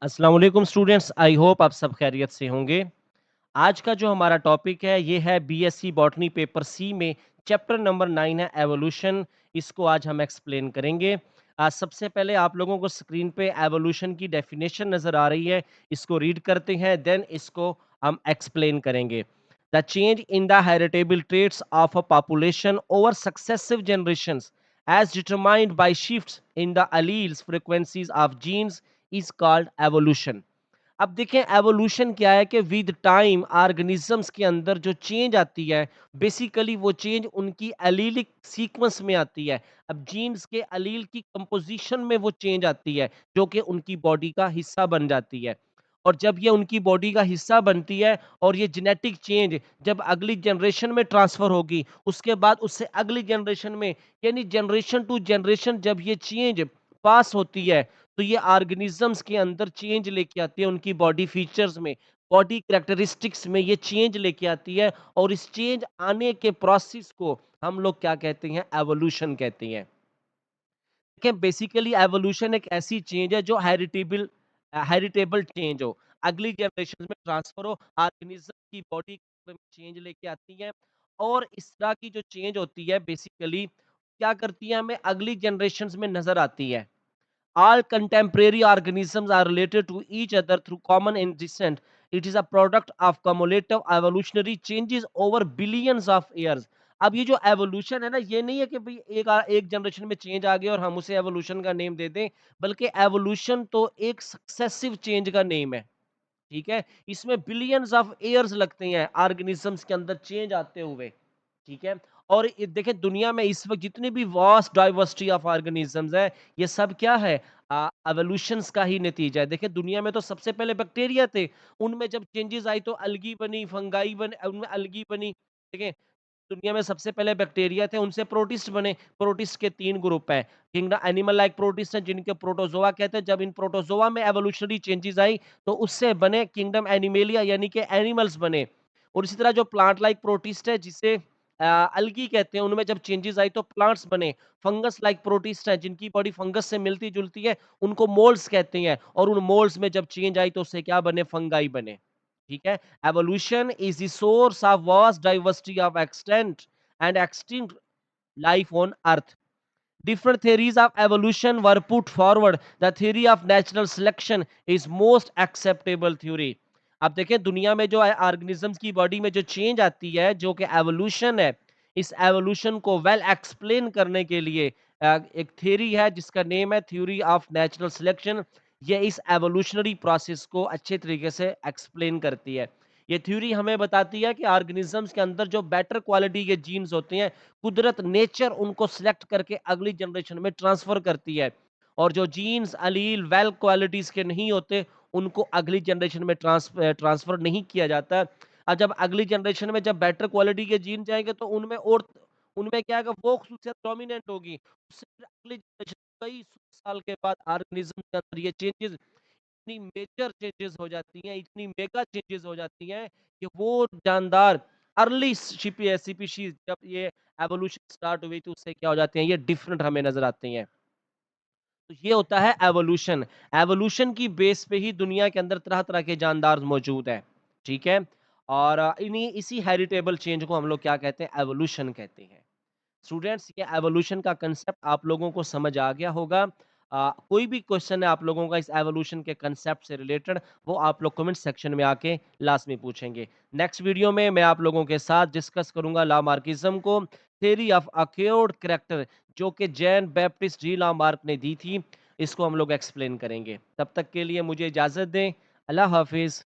अस्सलाम वालेकुम students, I hope आप सब खैरियत से होंगे। आज का जो हमारा टॉपिक है ये है बीएससी बॉटनी पेपर सी में चैप्टर नंबर 9 है एवोल्यूशन। इसको आज हम एक्सप्लेन करेंगे। सबसे पहले आप लोगों को स्क्रीन पे एवोल्यूशन की डेफिनेशन नज़र आ रही है, इसको रीड करते हैं, देन इसको हम एक्सप्लेन करेंगे। The change in the heritable traits of a population over successive generations as determined by shifts in the alleles frequencies of genes is called evolution। अब देखें एवोल्यूशन क्या है कि विद टाइम ऑर्गेनिजम्स के अंदर जो चेंज आती है, बेसिकली वो चेंज उनकी एलीलिक सीक्वेंस में आती है। अब जीन्स के एलील की कंपोजिशन में वो चेंज आती है जो कि उनकी बॉडी का हिस्सा बन जाती है। और जब ये उनकी बॉडी का हिस्सा बनती है और ये जेनेटिक चेंज जब अगली जनरेशन में ट्रांसफर होगी, उसके बाद उससे अगली जनरेशन में, यानी जनरेशन टू जनरेशन जब ये चेंज पास होती है, तो ये ऑर्गेनिजम्स के अंदर चेंज लेके आती है, उनकी बॉडी फीचर्स में, बॉडी कैरेक्टरिस्टिक्स में ये चेंज लेके आती है। और इस चेंज आने के प्रोसेस को हम लोग क्या कहते हैं? एवोल्यूशन कहते हैं। देखिए बेसिकली एवोल्यूशन एक ऐसी चेंज है जो हेरिटेबल चेंज हो, अगली जनरेशन में ट्रांसफर हो, ऑर्गेनिज्म की बॉडी में चेंज लेके आती है। और इस तरह की जो चेंज होती है बेसिकली क्या करती है, हमें अगली जनरेशन में नजर आती है। All contemporary organisms are related to each other through common descent. It is a product of cumulative evolutionary changes over billions of years. अब ये जो एवोल्यूशन है ना, ये नहीं है कि भाई एक जनरेशन में चेंज आ गया और हम उसे एवोल्यूशन का नेम दे दें, बल्कि एवोल्यूशन तो एक सक्सेसिव चेंज का नेम है। ठीक है, इसमें बिलियंस ऑफ ईयर्स लगते हैं ऑर्गेनिजम्स के अंदर चेंज आते हुए। ठीक है, और देखिए दुनिया में इस वक्त जितनी भी वास्ट डाइवर्सिटी ऑफ ऑर्गेनिजम्स है, ये सब क्या है? एवोल्यूशंस का ही नतीजा है। देखिए दुनिया में तो सबसे पहले बैक्टीरिया थे, उनमें जब चेंजेस आई तो अलगी बनी, फंगाई बने, उनमें अलगी बनी। ठीक है, दुनिया में सबसे पहले बैक्टीरिया थे, उनसे प्रोटिस्ट बने। प्रोटिस्ट के 3 ग्रुप हैं। किंगडम एनिमल लाइक प्रोटिस्ट हैं जिनके प्रोटोजोआ कहते हैं। जब इन प्रोटोजोआ में एवोल्यूशनरी चेंजेस आई तो उससे बने किंगडम एनिमेलिया, यानी कि एनिमल्स बने। और इसी तरह जो प्लांट लाइक प्रोटिस्ट है जिसे अलगी कहते हैं, उनमें जब चेंजेस आई तो प्लांट्स बने। फंगस लाइक प्रोटिस्ट है जिनकी बॉडी फंगस से मिलती-जुलती है, उनको मोल्ड्स कहते हैं। और उन मोल्ड्स में जब चेंज आई तो उससे क्या बने? फंगाई बने। ठीक है, evolution is the source of vast diversity of extant and extinct life on earth. Different theories of evolution were put forward. The theory of natural selection is most acceptable theory. अब देखिए दुनिया में जो है organisms की body में जो change आती है जो कि एवोल्यूशन है, इस एवोल्यूशन को वेल एक्सप्लेन करने के लिए एक थ्योरी है जिसका नेम है थ्योरी ऑफ नेचुरल सिलेक्शन। ये इस एवोल्यूशनरी प्रोसेस को अच्छे तरीके से एक्सप्लेन करती है। ये थ्योरी हमें बताती है कि ऑर्गेनिजम्स के अंदर जो बेटर क्वालिटी के जीन्स होते हैं, कुदरत नेचर उनको सिलेक्ट करके अगली जनरेशन में ट्रांसफर करती है। और जो जीन्स अलील वेल क्वालिटीज के नहीं होते, उनको अगली जनरेशन में ट्रांसफर नहीं किया जाता। और जब अगली जनरेशन में जब बेटर क्वालिटी के जीन जाएंगे तो उनमें क्या है कि वो खुशियत डोमिनेंट होगी। उससे फिर अगली जनरेशन कई 100 साल के बाद ऑर्गेनिज्म के अंदर ये चेंजेस, इतनी मेजर चेंजेस हो जाती हैं, इतनी मेगा चेंजेस हो जाती हैं कि वो जानदार अर्ली स्पीशीज जब ये एवोल्यूशन स्टार्ट हुई तो उससे क्या हो जाती हैं? ये डिफरेंट हमें नजर आती हैं। तो ये होता है एवोल्यूशन। एवोल्यूशन की बेस पे ही दुनिया के अंदर तरह-तरह के जानदार मौजूद हैं। ठीक है? और इन्हीं इसी हेरिटेबल चेंज को हम लोग क्या कहते हैं? एवोल्यूशन कहते हैं। स्टूडेंट्स ये एवोल्यूशन का कंसेप्ट आप लोगों को समझ आ गया होगा। कोई भी क्वेश्चन है आप लोगों का इस एवोल्यूशन के कंसेप्ट से रिलेटेड, वो आप लोग कमेंट सेक्शन में आके लाज़मी पूछेंगे। नेक्स्ट वीडियो में मैं आप लोगों के साथ डिस्कस करूंगा लामार्किज्म को, थ्योरी ऑफ अक्योर्ड कैरेक्टर, जो कि जैन बैप्टिस्ट जी लामार्क ने दी थी। इसको हम लोग एक्सप्लेन करेंगे। तब तक के लिए मुझे इजाज़त दें। अल्लाह हाफ़िज़।